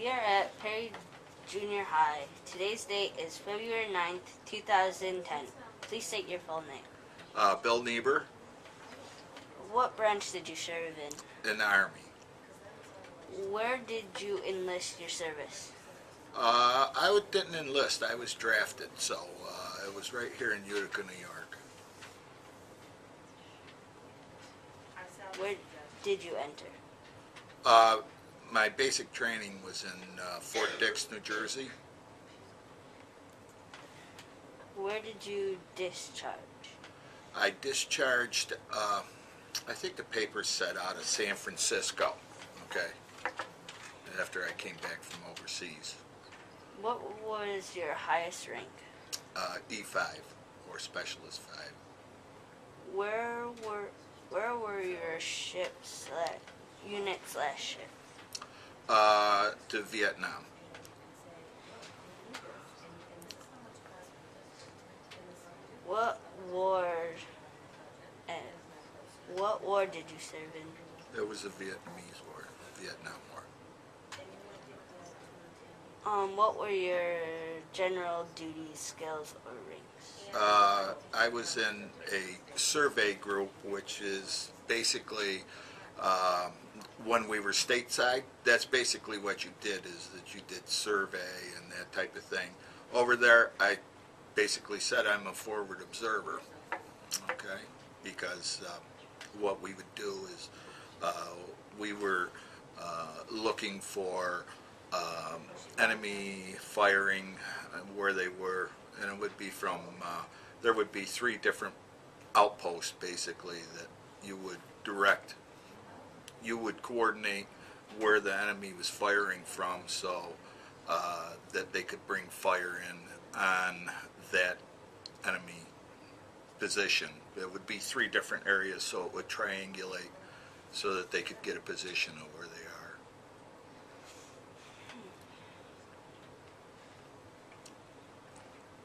We are at Perry Junior High. Today's date is February 9th, 2010. Please state your full name. Bill Niebuhr, What branch did you serve in? in the Army. Where did you enlist your service? Didn't enlist. I was drafted, so it was right here in Utica, New York. Where did you enter? My basic training was in Fort Dix, New Jersey. Where did you discharge? I discharged, I think the paper said out of San Francisco, okay, after I came back from overseas. What was your highest rank? E5, or Specialist 5. Where were your unit/ship? To Vietnam. What war did you serve in? It was the Vietnamese War, Vietnam War. What were your general duties, skills, or ranks? I was in a survey group, which is basically when we were stateside, that's basically what you did, is that you did survey and that type of thing. Over there, I basically said I'm a forward observer, okay, because what we would do is we were looking for enemy firing where they were, and it would be from, there would be 3 different outposts basically that you would direct. You would coordinate where the enemy was firing from, so that they could bring fire in on that enemy position. There would be 3 different areas, so it would triangulate so that they could get a position of where they are.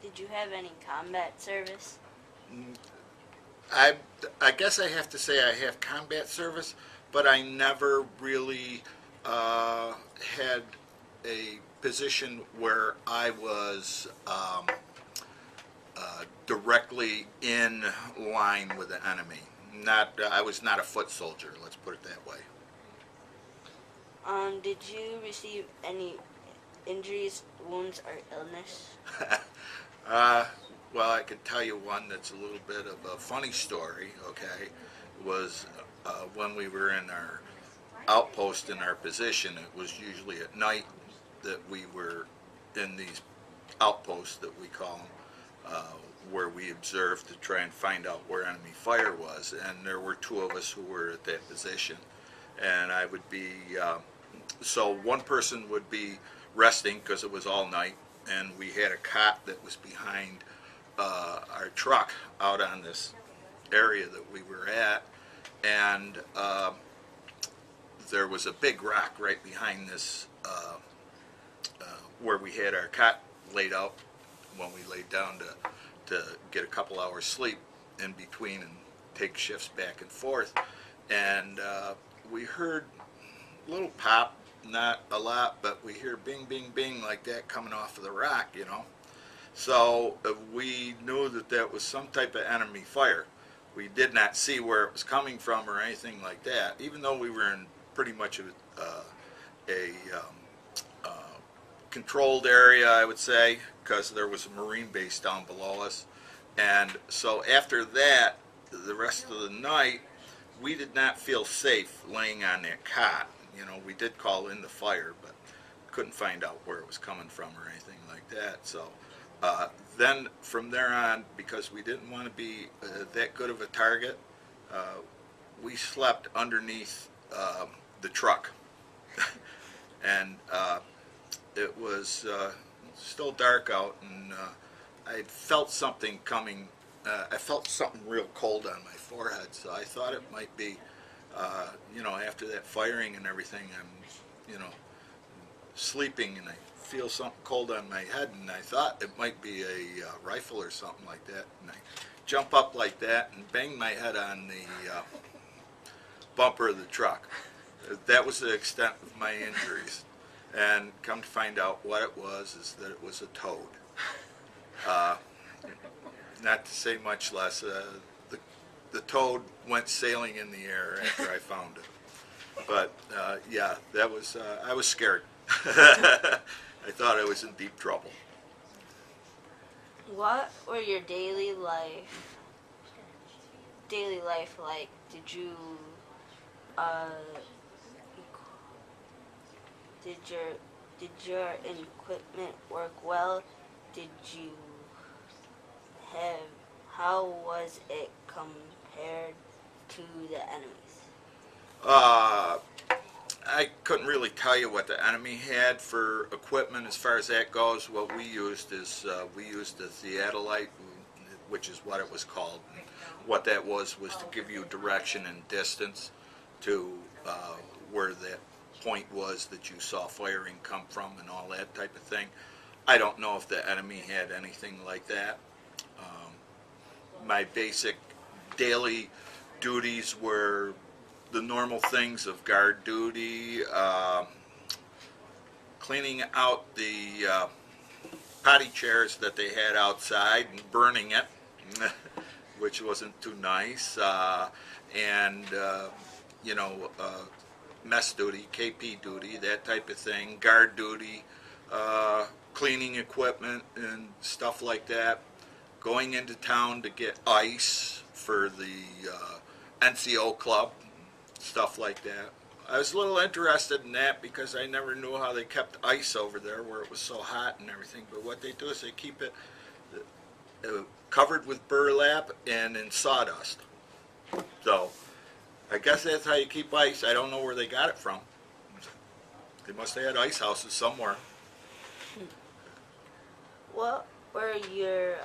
Did you have any combat service? I guess I have to say I have combat service, but I never really had a position where I was directly in line with the enemy. I was not a foot soldier, let's put it that way. Did you receive any injuries, wounds, or illness? Well, I could tell you one that's a little bit of a funny story, okay, was when we were in our outpost in our position. It was usually at night that we were in these outposts that we call them, where we observed to try and find out where enemy fire was, and there were 2 of us who were at that position, and I would be, so one person would be resting because it was all night, and we had a cot that was behind our truck out on this area that we were at, and there was a big rock right behind this where we had our cot laid out when we laid down to get a couple hours sleep in between and take shifts back and forth, and we heard a little pop, not a lot, but we hear bing, bing, bing like that coming off of the rock, you know. So we knew that that was some type of enemy fire. We did not see where it was coming from or anything like that, even though we were in pretty much a controlled area, I would say, because there was a Marine base down below us. And so after that, the rest of the night, we did not feel safe laying on that cot. You know, we did call in the fire, but couldn't find out where it was coming from or anything like that. So then from there on, because we didn't want to be that good of a target, we slept underneath the truck. And it was still dark out, and I felt something coming. I felt something real cold on my forehead, so I thought it might be, you know, after that firing and everything, I'm, you know, sleeping, and I feel something cold on my head, and I thought it might be a rifle or something like that, and I jump up like that and bang my head on the bumper of the truck. That was the extent of my injuries. And come to find out what it was is that it was a toad. Uh, Not to say much less, the toad went sailing in the air after I found it. But yeah, that was I was scared. I thought I was in deep trouble. What were your daily life like? Uh, did your equipment work well? Did you have, how was it compared to the enemies? Uh, I couldn't really tell you what the enemy had for equipment as far as that goes. What we used is we used the theodolite, which is what it was called. And what that was to give you direction and distance to where that point was that you saw firing come from and all that type of thing. I don't know if the enemy had anything like that. My basic daily duties were the normal things of guard duty, cleaning out the potty chairs that they had outside and burning it, which wasn't too nice, and mess duty, KP duty, that type of thing, guard duty, cleaning equipment and stuff like that, going into town to get ice for the NCO club, stuff like that. I was a little interested in that because I never knew how they kept ice over there where it was so hot and everything, but what they do is they keep it covered with burlap and in sawdust. So I guess that's how you keep ice. I don't know where they got it from. They must have had ice houses somewhere. What were your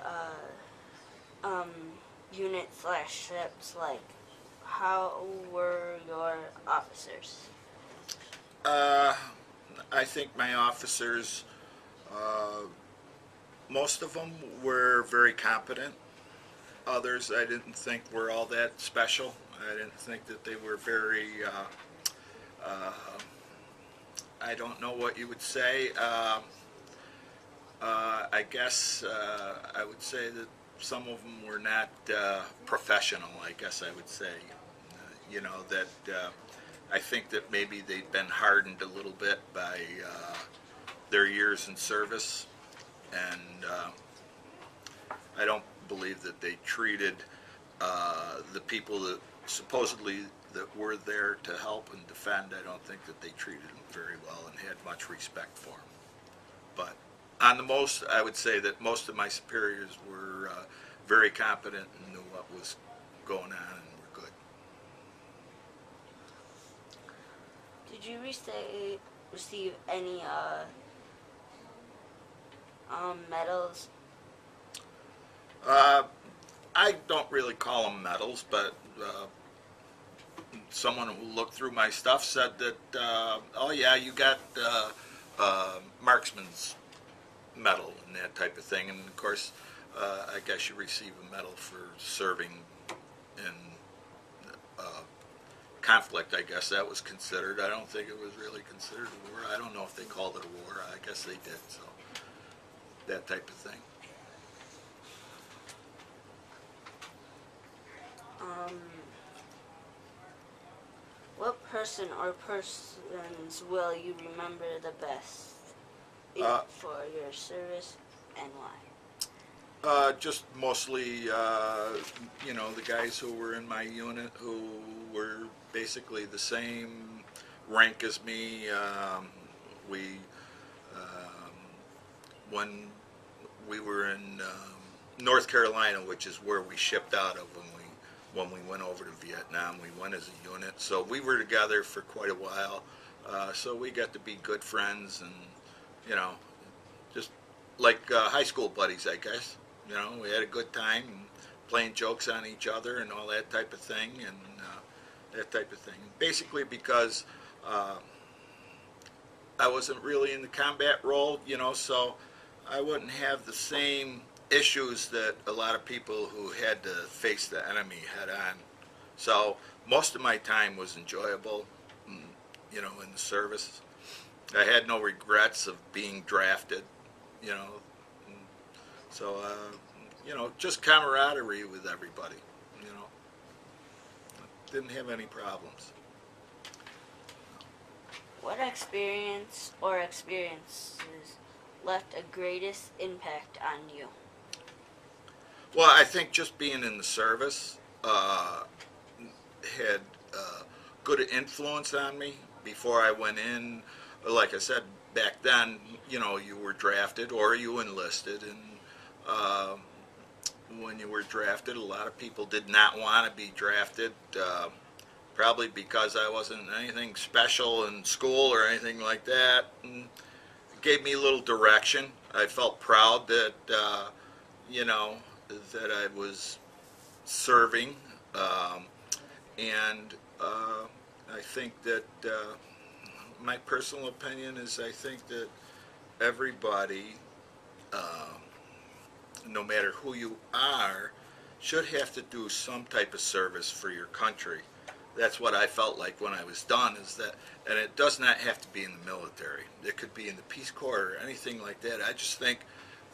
unit/ships like? How were your officers? I think my officers, most of them were very competent. Others I didn't think were all that special. I didn't think that they were very, I don't know what you would say. I guess I would say that some of them were not professional, I guess I would say. I think that maybe they'd been hardened a little bit by their years in service, and I don't believe that they treated the people that supposedly that were there to help and defend. I don't think that they treated them very well and had much respect for them. But on the most, I would say that most of my superiors were very competent and knew what was going on and were good. Did you receive any medals? I don't really call them medals, but someone who looked through my stuff said that, oh yeah, you got marksman's medal and that type of thing. And of course, I guess you receive a medal for serving in conflict. I guess that was considered. I don't think it was really considered a war. I don't know if they called it a war. I guess they did. So that type of thing. What person or persons will you remember the best for your service and why? Just mostly, the guys who were in my unit who were basically the same rank as me. When we were in North Carolina, which is where we shipped out of when we went over to Vietnam, we went as a unit. So we were together for quite a while. So we got to be good friends and, just like high school buddies, I guess. We had a good time and playing jokes on each other and all that type of thing and that type of thing. Basically because I wasn't really in the combat role, so I wouldn't have the same issues that a lot of people who had to face the enemy head on. So most of my time was enjoyable, in the service. I had no regrets of being drafted, you know. So, just camaraderie with everybody, you know. Didn't have any problems. What experience or experiences left a greatest impact on you? Well, I think just being in the service had good influence on me before I went in. Like I said, back then, you were drafted or you enlisted, and uh, when you were drafted, a lot of people did not want to be drafted. Probably because I wasn't anything special in school or anything like that. And it gave me a little direction. I felt proud that, that I was serving. And I think that my personal opinion is I think that everybody, no matter who you are, should have to do some type of service for your country. That's what I felt like when I was done, is that, and it does not have to be in the military. It could be in the Peace Corps or anything like that. I just think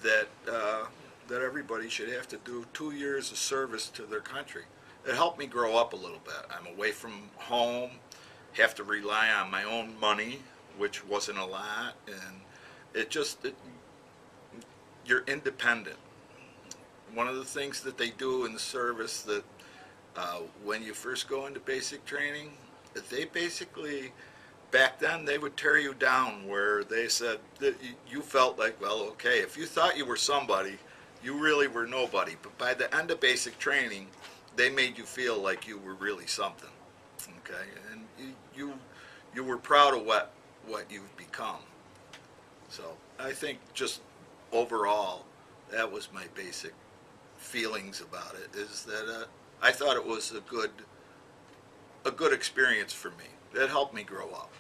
that that everybody should have to do 2 years of service to their country. It helped me grow up a little bit. I'm away from home, have to rely on my own money, which wasn't a lot, and you're independent. One of the things that they do in the service that when you first go into basic training, they basically, back then, they would tear you down where they said that you felt like, well, okay, if you thought you were somebody, you really were nobody. But by the end of basic training, they made you feel like you were really something, okay? And you were proud of what you've become. So I think just overall, that was my basic feelings about it, is that I thought it was a good experience for me. That helped me grow up.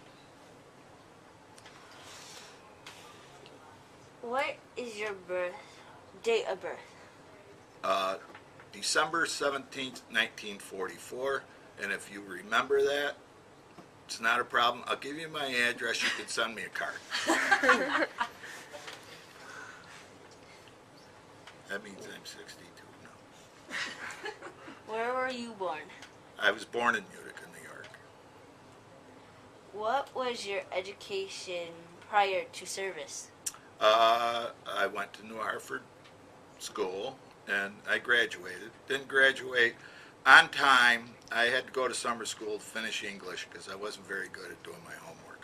What is your date of birth? December 17th, 1944, and if you remember that, it's not a problem. I'll give you my address. You can send me a card. That means I'm 62 now. Where were you born? I was born in Utica, New York. What was your education prior to service? I went to New Hartford School, and I graduated. Didn't graduate on time. I had to go to summer school to finish English because I wasn't very good at doing my homework.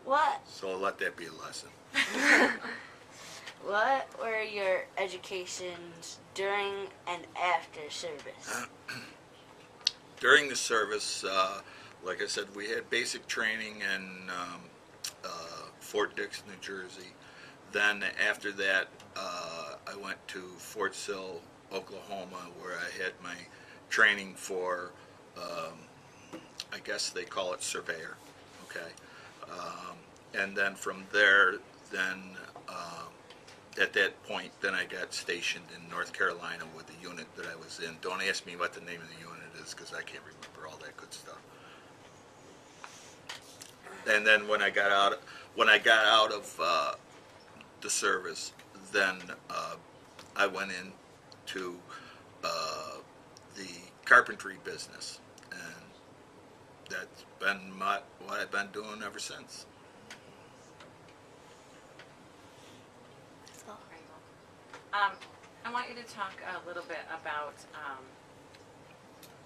What? So let that be a lesson. What were your educations during and after service? During the service, like I said, we had basic training in Fort Dix, New Jersey. Then after that, I went to Fort Sill, Oklahoma, where I had my training for, I guess they call it surveyor, okay? And then from there, at that point, then I got stationed in North Carolina with the unit that I was in. Don't ask me what the name of the unit is, because I can't remember all that good stuff. And then when I got out of the service, then I went into the carpentry business, and that's been what I've been doing ever since. I want you to talk a little bit about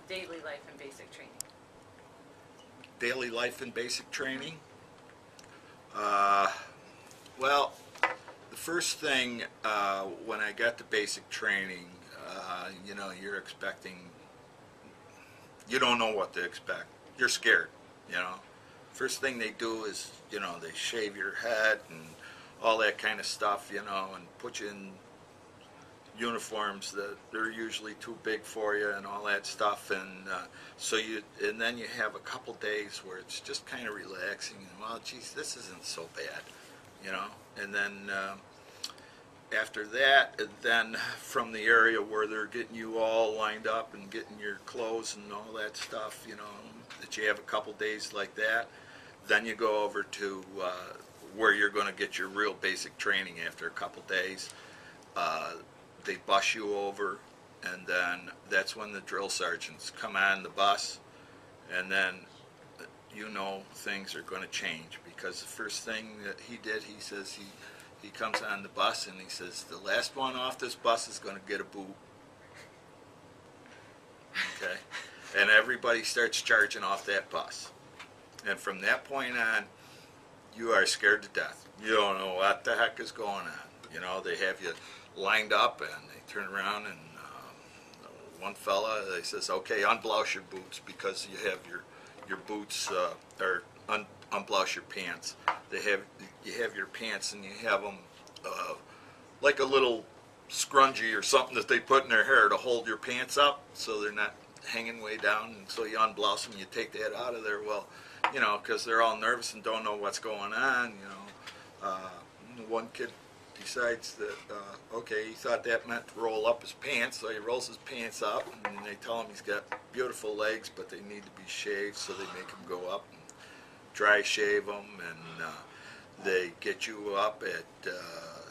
daily life and basic training. Daily life and basic training. Well, the first thing when I got to basic training, you're expecting, you don't know what to expect. You're scared, First thing they do is, they shave your head and all that kind of stuff, and put you in uniforms that they're usually too big for you and all that stuff, and and then you have a couple days where it's just kind of relaxing, and well, geez, this isn't so bad, and then after that, then from the area where they're getting you all lined up and getting your clothes and all that stuff, you know, that you have a couple days like that, then you go over to where you're going to get your real basic training after a couple days. They bus you over, and then that's when the drill sergeants come on the bus, and then you know things are going to change, because the first thing that he did, he says he comes on the bus and he says, the last one off this bus is going to get a boot. Okay? And everybody starts charging off that bus. And from that point on, you are scared to death. You don't know what the heck is going on. You know, they have you lined up and they turn around and one fella, they says, okay, unblouse your boots, because you have your boots, or unblouse your pants. You have your pants and you have them like a little scrunchie or something that they put in their hair to hold your pants up so they're not hanging way down, and so you unblouse them, you take that out of there. Well, you know, because they're all nervous and don't know what's going on, you know. One kid decides that, okay, he thought that meant to roll up his pants, so he rolls his pants up, and they tell him he's got beautiful legs, but they need to be shaved, so they make him go up and dry shave them, and they get you up at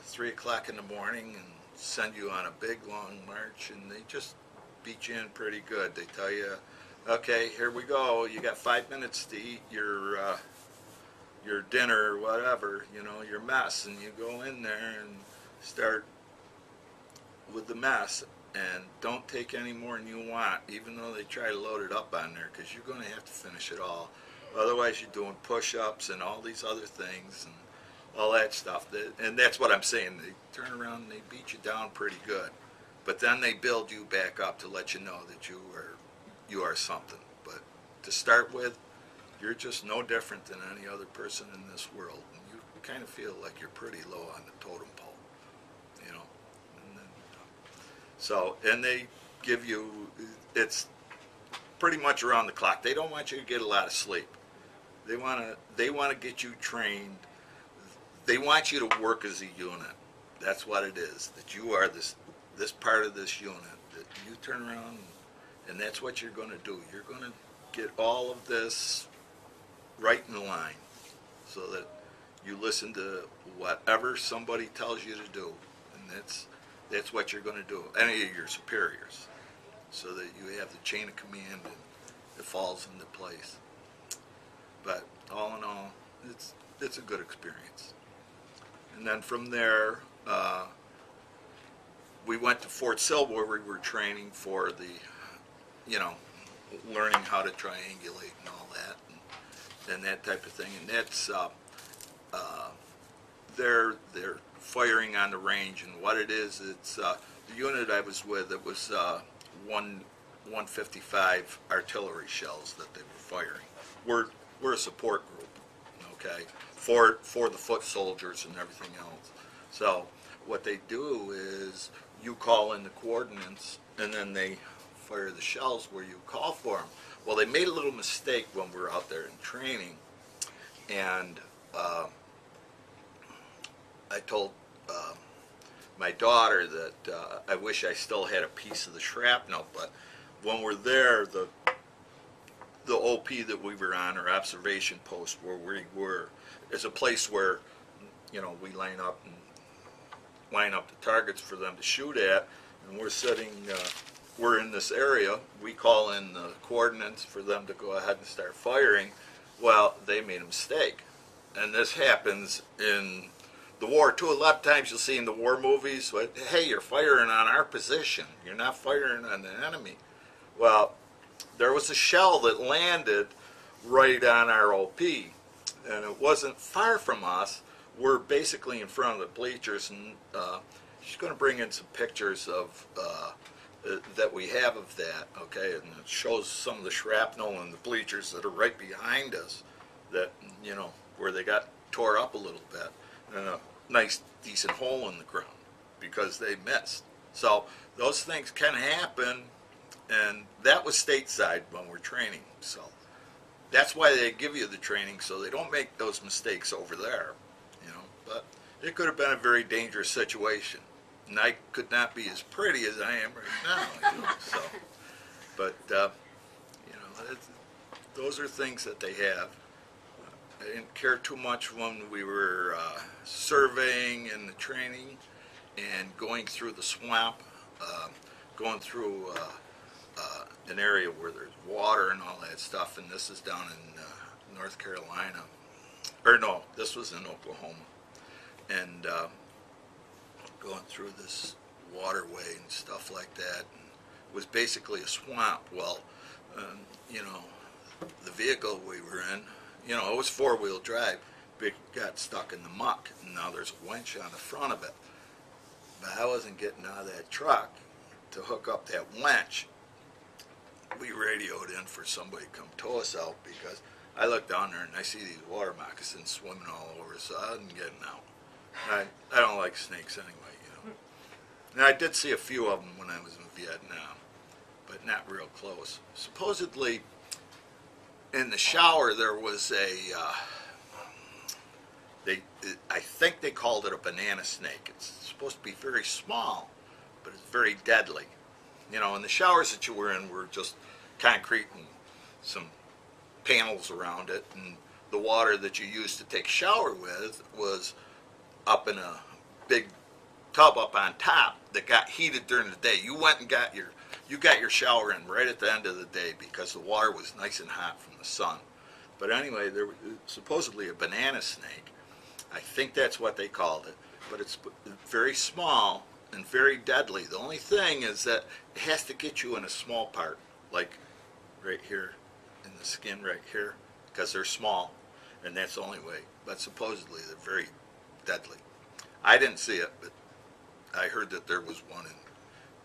3 o'clock in the morning and send you on a big long march, and they just beat you in pretty good. They tell you, okay, here we go, you got 5 minutes to eat your dinner or whatever, you know, your mess, and you go in there and start with the mess, and don't take any more than you want, even though they try to load it up on there, because you're going to have to finish it all. Otherwise you're doing push-ups and all these other things and all that stuff. And that's what I'm saying. They turn around and they beat you down pretty good. But then they build you back up to let you know that you are something. But to start with, you're just no different than any other person in this world. And you kind of feel like you're pretty low on the totem pole, you know. And then, and they give you, it's pretty much around the clock. They don't want you to get a lot of sleep. They want to get you trained. They want you to work as a unit. That's what it is. That you are this part of this unit. That you turn around and that's what you're going to do. You're going to get all of this right in line, so that you listen to whatever somebody tells you to do, and that's what you're going to do. Any of your superiors, so that you have the chain of command and it falls into place. But all in all, it's a good experience. And then from there, we went to Fort Sill, where we were training for the, you know, learning how to triangulate and all that, and that type of thing. And that's they're firing on the range, and what it is, it's the unit I was with. It was 155 artillery shells that they were firing. We're a support group, okay, for the foot soldiers and everything else. So what they do is you call in the coordinates, and then they fire the shells where you call for them. Well, they made a little mistake when we were out there in training, and I told my daughter that I wish I still had a piece of the shrapnel, but when we're there, the OP that we were on, or observation post where we were, is a place where, you know, we line up the targets for them to shoot at, and we're sitting, we're in this area, we call in the coordinates for them to go ahead and start firing. Well, they made a mistake, and this happens in the war too. A lot of times you'll see in the war movies, hey, you're firing on our position, you're not firing on the enemy. Well, there was a shell that landed right on our OP, and it wasn't far from us. We're basically in front of the bleachers, and she's going to bring in some pictures of that we have of that, okay, and it shows some of the shrapnel and the bleachers that are right behind us, that, you know, where they got tore up a little bit, and a nice decent hole in the ground because they missed. So those things can happen, and that was stateside when we're training. So that's why they give you the training, so they don't make those mistakes over there, you know. But it could have been a very dangerous situation. and I could not be as pretty as I am right now. You know, so, but you know, those are things that they have. I didn't care too much when we were surveying and the training and going through the swamp, going through an area where there's water and all that stuff, and this is down in North Carolina, or no, this was in Oklahoma, and going through this waterway and stuff like that. And it was basically a swamp. Well, you know, the vehicle we were in, you know, it was four-wheel drive, but it got stuck in the muck, and now there's a winch on the front of it. But I wasn't getting out of that truck to hook up that winch. We radioed in for somebody to come tow us out, because I looked down there and I see these water moccasins swimming all over, so I wasn't getting out. I don't like snakes anyway, you know. And I did see a few of them when I was in Vietnam, but not real close. Supposedly, in the shower there was I think they called it a banana snake. It's supposed to be very small, but it's very deadly. You know, and the showers that you were in were just concrete and some panels around it, and the water that you used to take a shower with was up in a big tub up on top that got heated during the day. You went and got your shower in right at the end of the day because the water was nice and hot from the sun. But anyway, there was supposedly a banana snake. I think that's what they called it, but it's very small and very deadly. The only thing is that it has to get you in a small part, like right here in the skin right here, because they're small, and that's the only way. But supposedly they're very deadly. I didn't see it, but I heard that there was one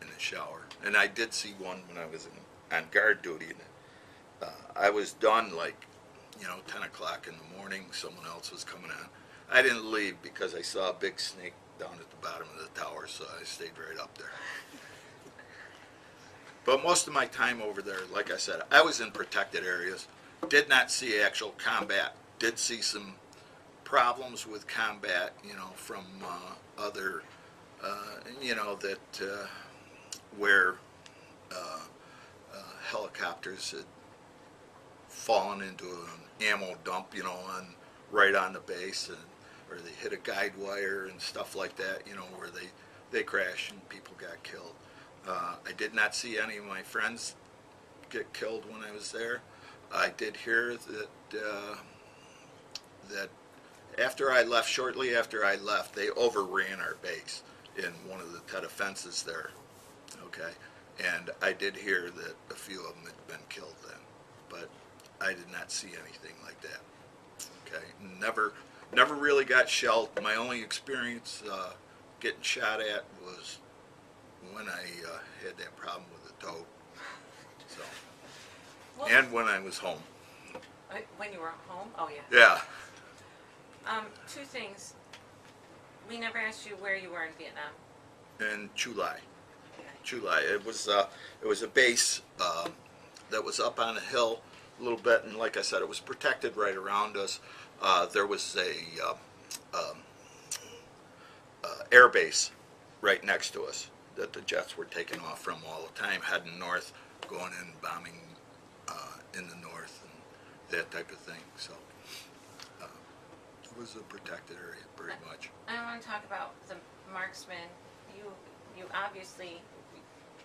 in the shower, and I did see one when I was on guard duty. And I was done like, you know, 10 o'clock in the morning. Someone else was coming on. I didn't leave because I saw a big snake down at the bottom of the tower, so I stayed right up there. But most of my time over there, like I said, I was in protected areas. Did not see actual combat. Did see some problems with combat, you know, from other, you know, that where helicopters had fallen into an ammo dump, you know, right on the base, and or they hit a guide wire and stuff like that, you know, where they crashed and people got killed. I did not see any of my friends get killed when I was there. I did hear that after I left, shortly after I left, they overran our base in one of the Teta fences there, okay? And I did hear that a few of them had been killed then, but I did not see anything like that, okay? Never really got shelled. My only experience getting shot at was when I had that problem with the toad, so, Well, and when I was home. when you were home? Oh, yeah. Yeah. Two things. We never asked you where you were in Vietnam. In Chulai. Okay. Chulai. It was a base that was up on a hill a little bit, and like I said, it was protected right around us. There was a air base right next to us that the jets were taking off from all the time, heading north, going in, bombing in the north, and that type of thing. So it was a protected area, pretty much. I want to talk about the marksman. You obviously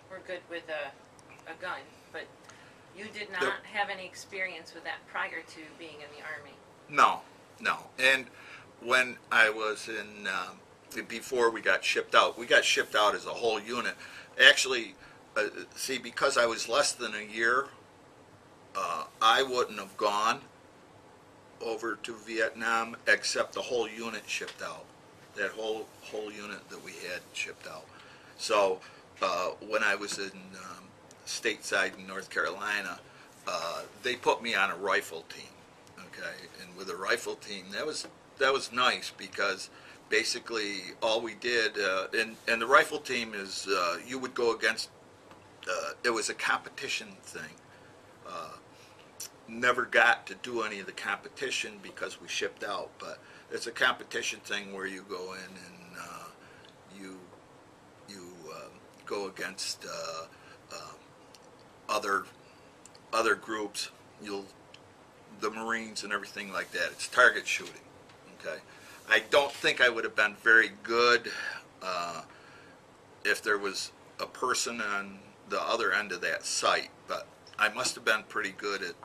were good with a gun, but you did not have any experience with that prior to being in the Army. No. And when I was in, before we got shipped out as a whole unit. Actually, see, because I was less than a year, I wouldn't have gone over to Vietnam except the whole unit shipped out. That whole unit that we had shipped out. So when I was in stateside in North Carolina, they put me on a rifle team. Okay, and with a rifle team, that was nice because basically all we did, and the rifle team is you would go against. It was a competition thing. Never got to do any of the competition because we shipped out, but it's a competition thing where you go in and you go against other groups, the Marines and everything like that. It's target shooting. Okay, I don't think I would have been very good if there was a person on the other end of that sight, but I must have been pretty good at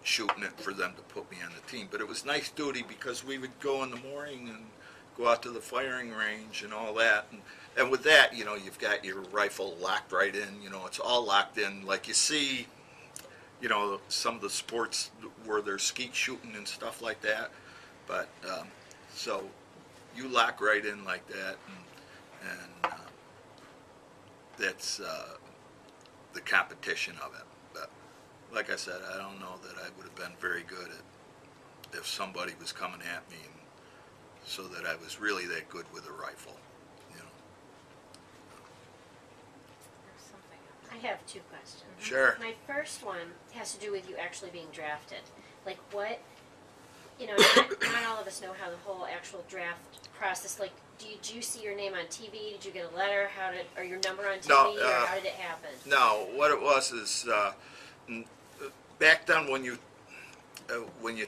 shooting it for them to put me on the team. But it was nice duty because we would go in the morning and go out to the firing range and all that. And with that, you've got your rifle locked right in. It's all locked in. Like you see, some of the sports where there's skeet shooting and stuff like that. But so you lock right in like that, and that's the competition of it. But like I said, I don't know that I would have been very good at if somebody was coming at me, and so that I was really that good with a rifle. There's something else. I have two questions. Sure. My first one has to do with you actually being drafted. Like what, not all of us know how the whole actual draft process, like, did you see your name on TV? Did you get a letter? Or your number on TV? No, or how did it happen? No, what it was is back then when you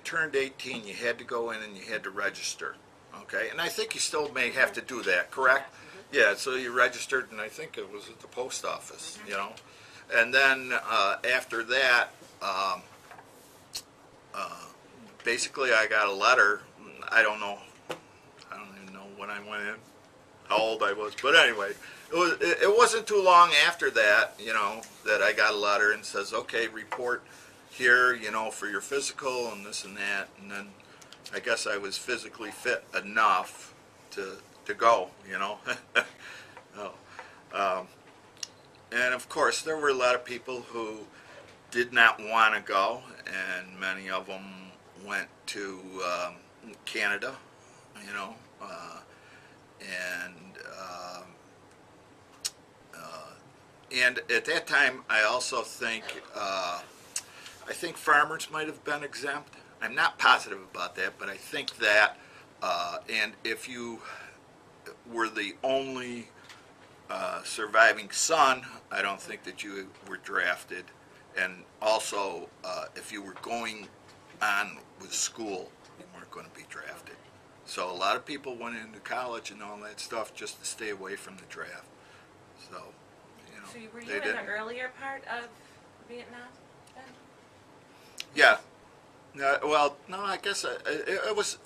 turned 18, you had to go in and you had to register. Okay, and I think you still may have to do that, correct? Yeah, so you registered, and I think it was at the post office, And then after that, basically I got a letter. I don't even know when I went in, how old I was, but anyway, it wasn't too long after that, that I got a letter and says, okay, report here, for your physical and this and that, and then I guess I was physically fit enough to go, and of course there were a lot of people who did not want to go, and many of them went to Canada, and at that time I also think farmers might have been exempt. I'm not positive about that, but I think that, and if you were the only surviving son, I don't think that you were drafted. And also, if you were going on with school, you weren't going to be drafted. So a lot of people went into college and all that stuff just to stay away from the draft. So, So were you they in didn't. the earlier part of Vietnam then? Yeah. No, well, no, I guess it was.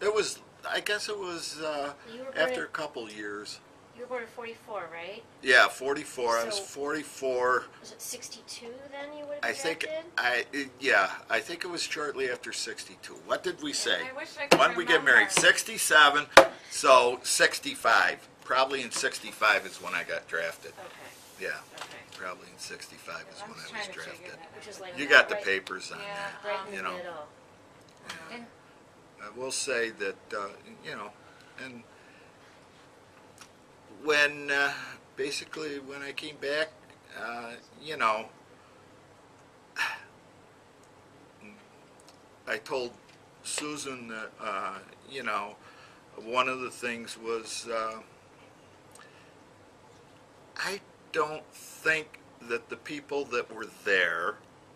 I guess it was You were born after a in, couple years. you were born in 44, right? Yeah, 44. I was So- 44. Was it 62 then you would have I been think drafted? I think it was shortly after 62. What did we say? I wish I could When did we get married? remember. 67. So 65. Probably in 65 is when I got drafted. Okay, Yeah, Okay. probably in 65 is I when was I trying was to figure drafted. that which out. is like You got the right, papers on Yeah. that. right in you the know. middle. And I will say that, and when, basically when I came back, I told Susan that, one of the things was, I don't think that the people that were there,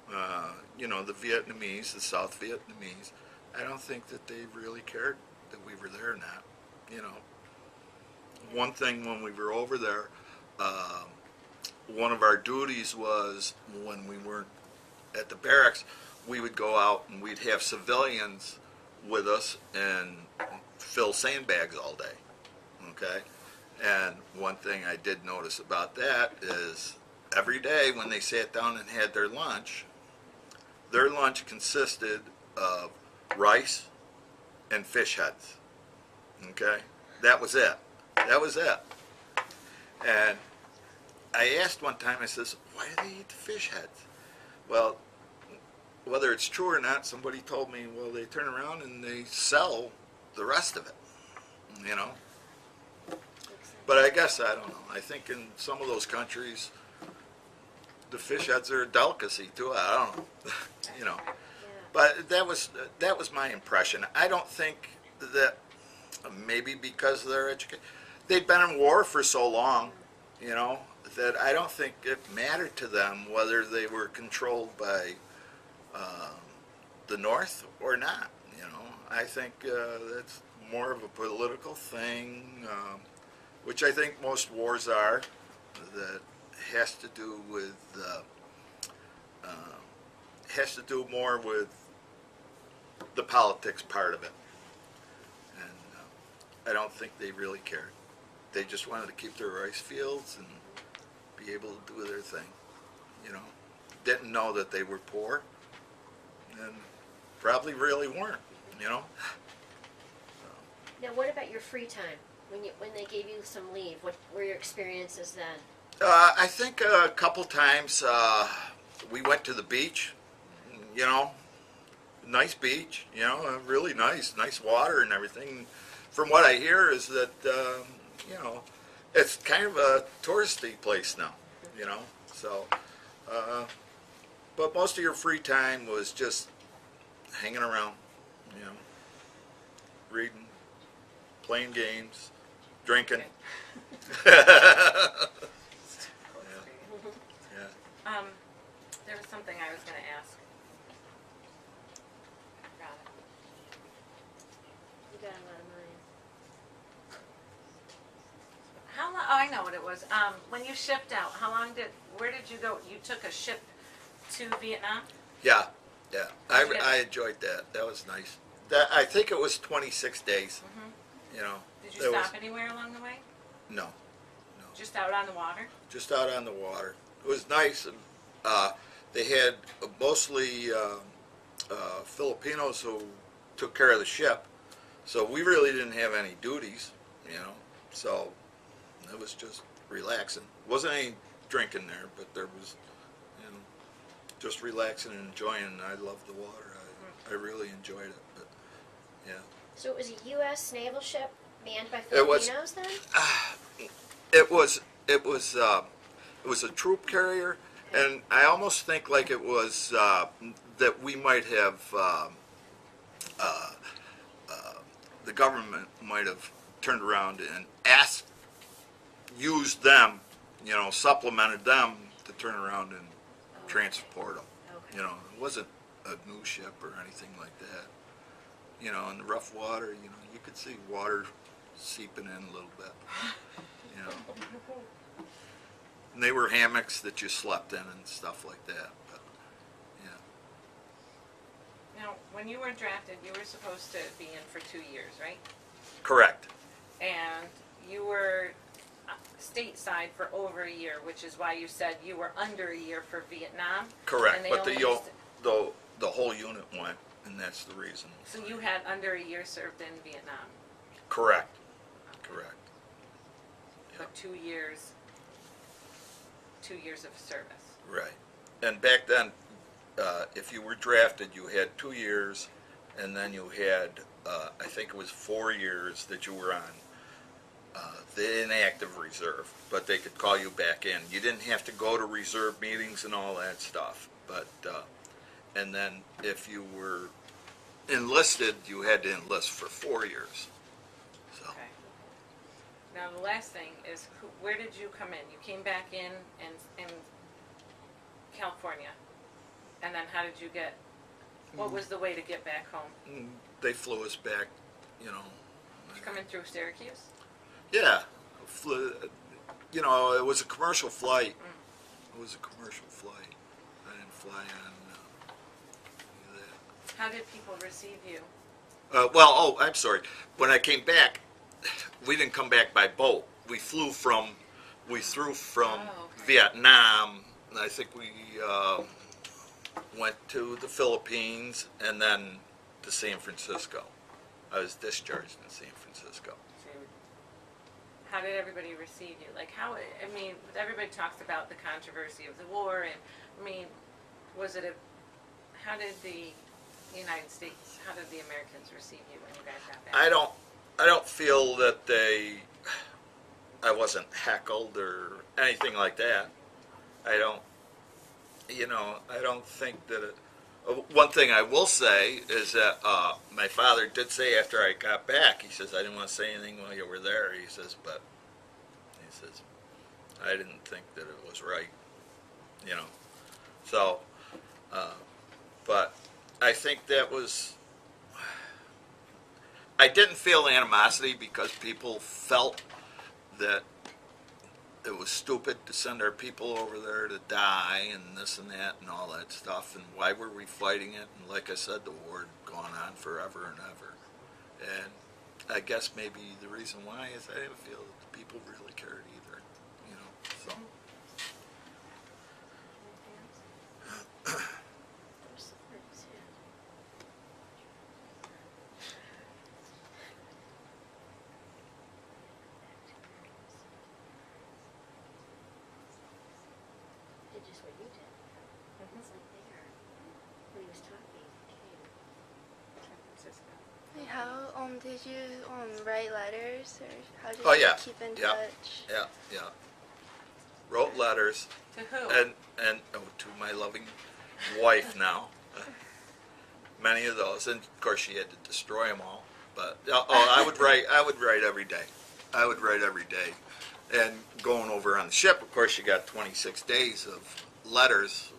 the Vietnamese, the South Vietnamese, I don't think that they really cared that we were there or not. One thing when we were over there, one of our duties was when we weren't at the barracks, we would go out and we'd have civilians with us and fill sandbags all day. Okay? And one thing I did notice about that is every day when they sat down and had their lunch consisted of rice and fish heads. Okay? That was it. That was it. And I asked one time, I says, why do they eat the fish heads? Well, whether it's true or not, somebody told me, well, they turn around and they sell the rest of it, But I guess, I don't know, I think in some of those countries, the fish heads are a delicacy too, I don't know, Yeah. But that was my impression. I don't think that, maybe because of their education, they'd been in war for so long, that I don't think it mattered to them whether they were controlled by the North or not. You know, I think that's more of a political thing, which I think most wars are. That has to do with has to do more with the politics part of it, and I don't think they really cared. They just wanted to keep their rice fields and be able to do their thing. You know, didn't know that they were poor, and probably really weren't. You know. Now, what about your free time? When they gave you some leave, what were your experiences then? I think a couple times we went to the beach. You know, nice beach. You know, really nice water and everything. From what I hear is that you know, it's kind of a touristy place now. You know, so but most of your free time was just hanging around. You know, reading, playing games, drinking. Yeah. There was something I was going to ask. Got it. You got a lot of money. How long? Oh, I know what it was. When you shipped out, where did you go? You took a ship to Vietnam? Yeah, yeah. How'd you get I enjoyed that. That was nice. I think it was 26 days. Mm-hmm. You know. Did you It stop anywhere along the way? No, Just out on the water? just out on the water. It was nice. They had mostly Filipinos who took care of the ship, so we really didn't have any duties. You know, so it was just relaxing. Wasn't any drinking there, but there was, you know, just relaxing and enjoying. I loved the water. I really enjoyed it. But yeah. So it was a U.S. naval ship manned by It was- Filipinos then? It was a troop carrier, and I almost think like it was that we might have the government might have turned around and used them, you know, supplemented them to turn around and transport them. Okay. You know, it wasn't a new ship or anything like that. You know, in the rough water, you know, you could see water seeping in a little bit. You know. And they were hammocks that you slept in and stuff like that. But yeah. Now, when you were drafted, you were supposed to be in for 2 years, right? Correct. And you were stateside for over a year, which is why you said you were under a year for Vietnam. Correct. And they But only the whole unit went, and that's the reason. So you had under a year served in Vietnam, Correct. Correct. but 2 years of service. Right. And back then, if you were drafted, you had 2 years, and then you had, I think it was 4 years that you were on the inactive reserve, but they could call you back in. You didn't have to go to reserve meetings and all that stuff. But and then if you were enlisted, you had to enlist for 4 years. So Okay. Now, the last thing is, where did you come in? You came back in California, and then how did you get, what was the way to get back home? they flew us back, you know. Did you come in through Syracuse? Yeah, you know, it was a commercial flight. It was a commercial flight. I didn't fly on any of that. How did people receive you? I'm sorry. When I came back, we didn't come back by boat. We flew from Oh, okay. Vietnam. I think we went to the Philippines and then to San Francisco. I was discharged in San Francisco. How did everybody receive you? Like how, I mean, everybody talks about the controversy of the war, and I mean, how did the United States, how did the Americans receive you when you guys got back? I don't feel that I wasn't heckled or anything like that. I don't think that one thing I will say is that my father did say after I got back, he says, I didn't want to say anything while you were there. He says, I didn't think that it was right, you know. So, but I think that was, I didn't feel animosity because people felt that it was stupid to send our people over there to die and this and that and all that stuff, and why were we fighting it? And like I said, the war had gone on forever and ever. And I guess maybe the reason why is I didn't feel that the people really cared either, you know, so. Did just what you did. It's like there. When he was talking, it came. San Francisco. How did you write letters, or how did Oh, you yeah. keep in Yeah. touch? Yeah. Wrote letters, To who? and to my loving wife now. Many of those, and of course she had to destroy them all. But I would write every day. I would write every day. And going over on the ship, of course, you got 26 days of letters.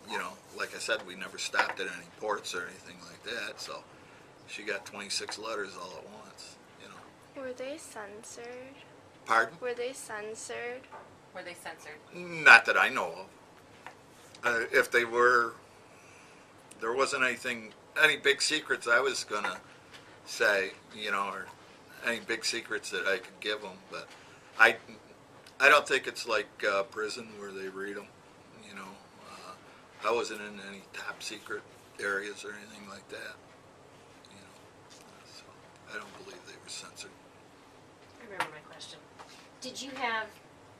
You know, like I said, we never stopped at any ports or anything like that. So she got 26 letters all at once. You know. Were they censored? Pardon? Were they censored? Were they censored? Not that I know of. If they were, there wasn't any big secrets I was gonna say, you know, or any big secrets that I could give them. But I don't think it's like prison where they read them. You know, I wasn't in any top secret areas or anything like that. You know, so I don't believe they were censored. I remember my question. Did you have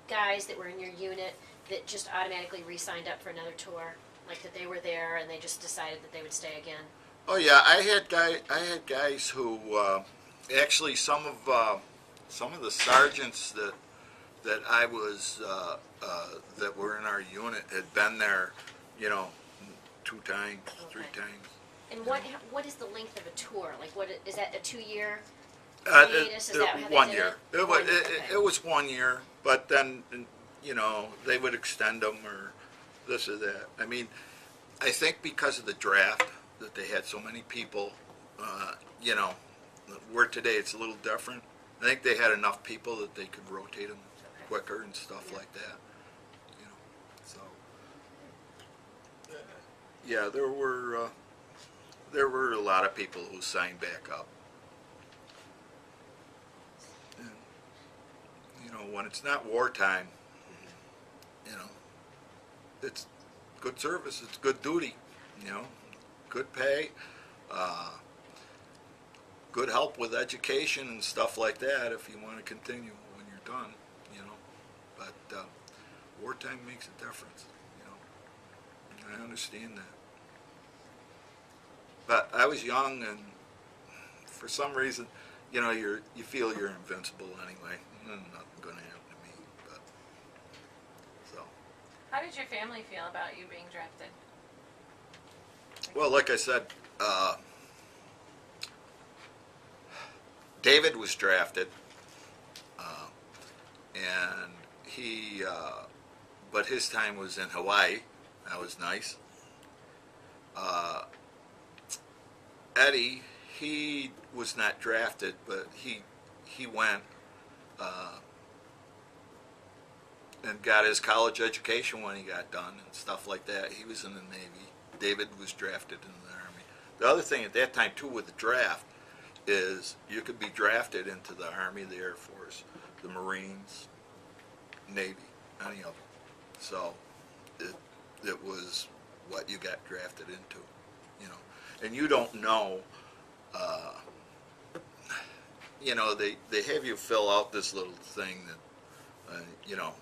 guys that were in your unit that just automatically re-signed up for another tour? Like that they were there and they just decided that they would stay again? Oh yeah, I had guys who actually some of the sergeants that I was that were in our unit had been there, you know, 2 times, 3 Okay. times. And what is the length of a tour? Like, what is that, a 2-year? It, Hiatus, is that how they 1 did year. it? It, 1 was, year, it, okay. it was 1 year, but then you know they would extend them or this or that. I mean, I think because of the draft that they had so many people, you know, where today it's a little different. I think they had enough people that they could rotate them quicker and stuff like that. You know, so yeah, there were a lot of people who signed back up. And, you know, when it's not wartime, you know, it's good service, it's good duty, you know, good pay, good help with education and stuff like that if you want to continue when you're done, you know. But wartime makes a difference, you know. And I understand that. But I was young, and for some reason, you know, you feel you're invincible anyway. Nothing going to happen to me. But so. How did your family feel about you being drafted? Well, like I said, David was drafted, and he, but his time was in Hawaii. That was nice. Eddie, he was not drafted, but he went and got his college education when he got done and stuff like that. He was in the Navy. David was drafted in the Army. The other thing at that time too with the draft is you could be drafted into the Army, the Air Force, the Marines, Navy, any of them. So it was what you got drafted into, you know. And you don't know, you know, they have you fill out this little thing that, you know,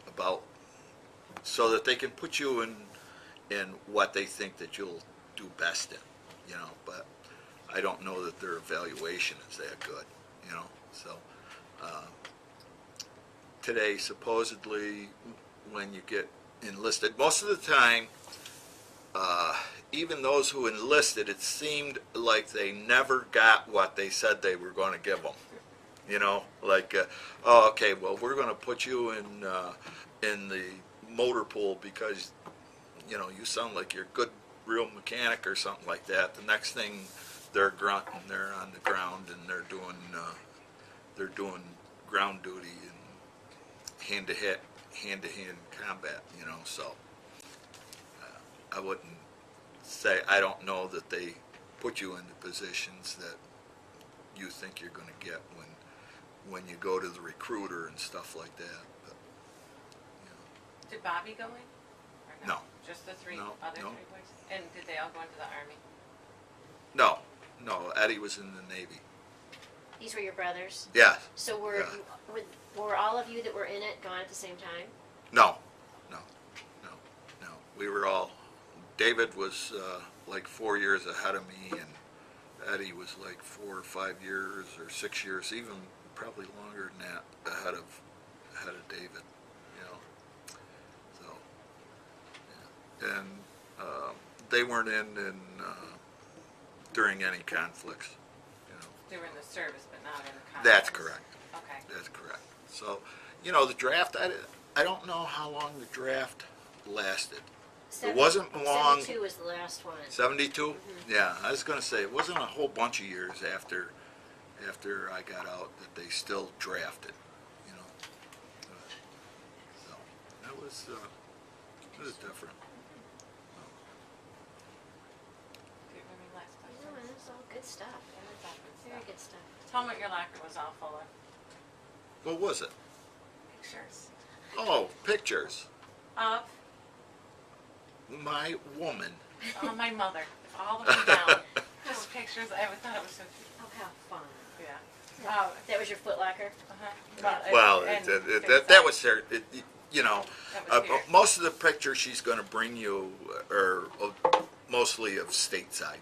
about, so that they can put you in what they think that you'll do best in, you know, but I don't know that their evaluation is that good, you know, so, today, supposedly, when you get enlisted, most of the time, even those who enlisted, it seemed like they never got what they said they were going to give them. You know, like, oh, okay, well, we're going to put you in the motor pool because, you know, you sound like you're a good real mechanic or something like that. The next thing, they're grunting, they're on the ground, and they're doing ground duty and hand-to-hand combat. You know, so I wouldn't say, I don't know that they put you into positions that you think you're going to get when you go to the recruiter and stuff like that. But, you know. Did Bobby go in? Or No. Just the No, three no. boys? And did they all go into the Army? No, Eddie was in the Navy. These were your brothers? Yeah, So Yeah. were all of you that were in it gone at the same time? no. We were all, David was like 4 years ahead of me, and Eddie was like 4 or 5 years or 6 years, even probably longer than that, ahead of David, you know. So, yeah. And they weren't in during any conflicts, you know. They were in the service, but not in the Congress. That's correct. Okay. That's correct. So, you know, the draft, I don't know how long the draft lasted. It wasn't long. 72 was the last one. 72? Yeah, I was going to say, it wasn't a whole bunch of years after I got out that they still drafted, you know. So, that was different. Do you have any last No, questions? and it's all good stuff. Yeah, that's all good Very stuff. good stuff. Tell them what your locker was all full of. What was it? Pictures. Oh, pictures. Of My woman. my mother. All the way down. Just pictures. I thought it was so cute. Oh, how fun. Yeah. That was your Foot Locker? Well, and that was her, you know, That was here. most of the pictures she's going to bring you are mostly of stateside,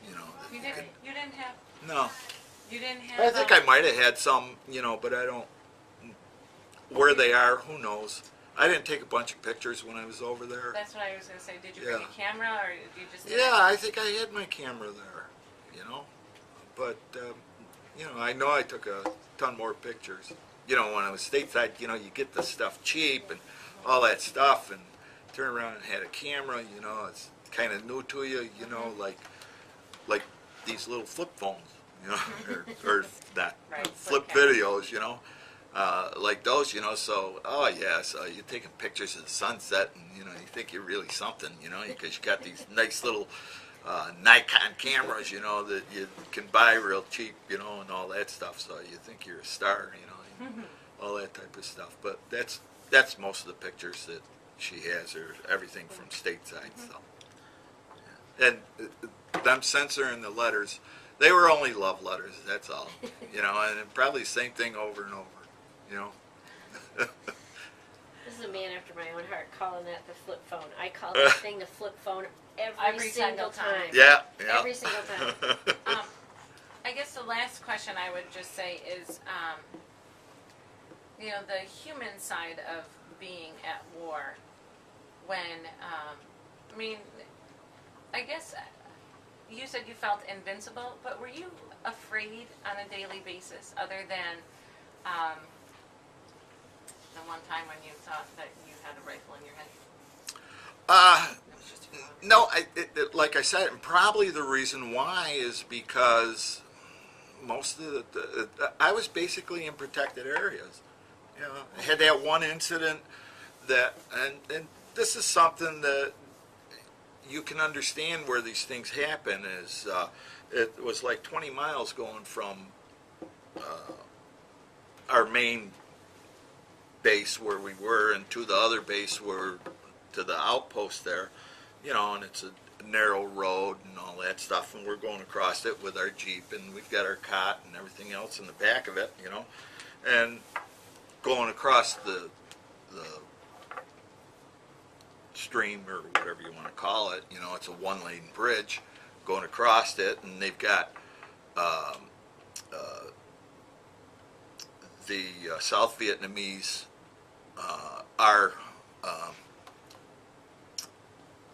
you know. that You can- didn't have. No. You didn't have. I think I might have had some, you know, but I don't, where they are, who knows. I didn't take a bunch of pictures when I was over there. That's what I was gonna say. Did you bring Yeah. a camera, or did you just? Yeah, I think I had my camera there, you know. But, you know I took a ton more pictures. You know, when I was stateside, you know, you get the stuff cheap and all that stuff, and turn around and had a camera, you know, it's kind of new to you, you know, like these little flip phones, you know, or that Right, flip flip camera. videos, you know. Like those, you know, so, oh yeah, so you're taking pictures of the sunset, and, you know, you think you're really something, you know, because you got these nice little Nikon cameras, you know, that you can buy real cheap, you know, and all that stuff, so you think you're a star, you know, and all that type of stuff. But that's most of the pictures that she has, or everything from stateside, so. Yeah. And them censoring the letters, they were only love letters, that's all, you know, and probably the same thing over and over. You know. This is a man after my own heart calling that the flip phone. I call that thing the flip phone every single time. Yeah. Every single time. I guess the last question I would just say is, you know, the human side of being at war. When, I mean, I guess you said you felt invincible, but were you afraid on a daily basis, other than the one time when you thought that you had a rifle in your head? It was just a thought. No, like I said, and probably the reason why is because most of I was basically in protected areas. You know, I had that one incident that, and this is something that you can understand where these things happen. Is it was like 20 miles going from our main base where we were and to the other base to the outpost there, you know, and it's a narrow road and all that stuff, and we're going across it with our Jeep, and we've got our cot and everything else in the back of it, you know, and going across the stream, or whatever you want to call it, you know, it's a one-lane bridge going across it, and they've got the South Vietnamese are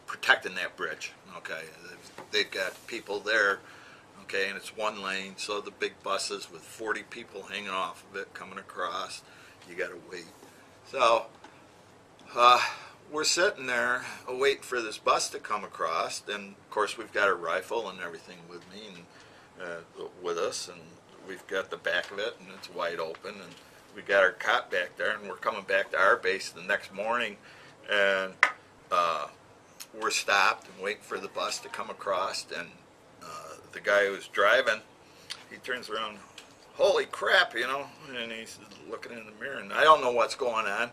protecting that bridge. Okay, they've got people there. okay, and it's one lane, so the big buses with 40 people hanging off of it coming across, you gotta wait. So, we're sitting there waiting for this bus to come across, and of course we've got a rifle and everything with me and with us, and we've got the back of it, and it's wide open, and we got our cot back there, and we're coming back to our base the next morning, and we're stopped and waiting for the bus to come across, and the guy who's driving, he turns around, holy crap, you know, and he's looking in the mirror, and I don't know what's going on.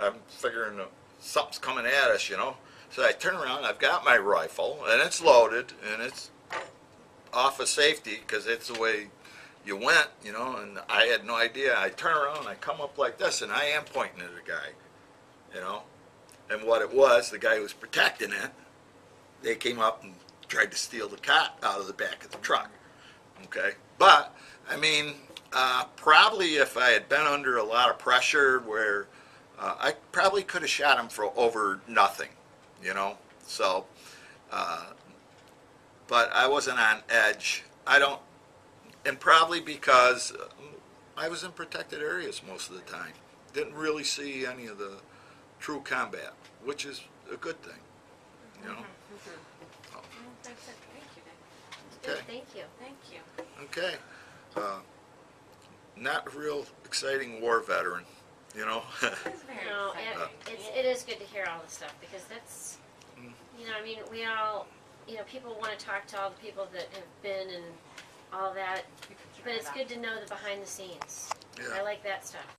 I'm figuring something's coming at us, you know. So I turn around, I've got my rifle, and it's loaded, and it's off of safety, because it's the way you went, you know, and I had no idea. I turn around, I come up like this, and I am pointing at a guy, you know. And what it was, the guy who was protecting it, they came up and tried to steal the cot out of the back of the truck, okay. But, I mean, probably if I had been under a lot of pressure where I probably could have shot him for over nothing, you know. So, but I wasn't on edge. And probably because I was in protected areas most of the time. Didn't really see any of the true combat, which is a good thing, you know. Thank you, Dave. Okay. Thank you. Thank you. Okay. Not a real exciting war veteran, you know. It's very No, exciting. it is good to hear all this stuff, because that's, you know, I mean, we all, you know, people want to talk to all the people that have been and all that, but it's good to know the behind the scenes. Yeah. I like that stuff.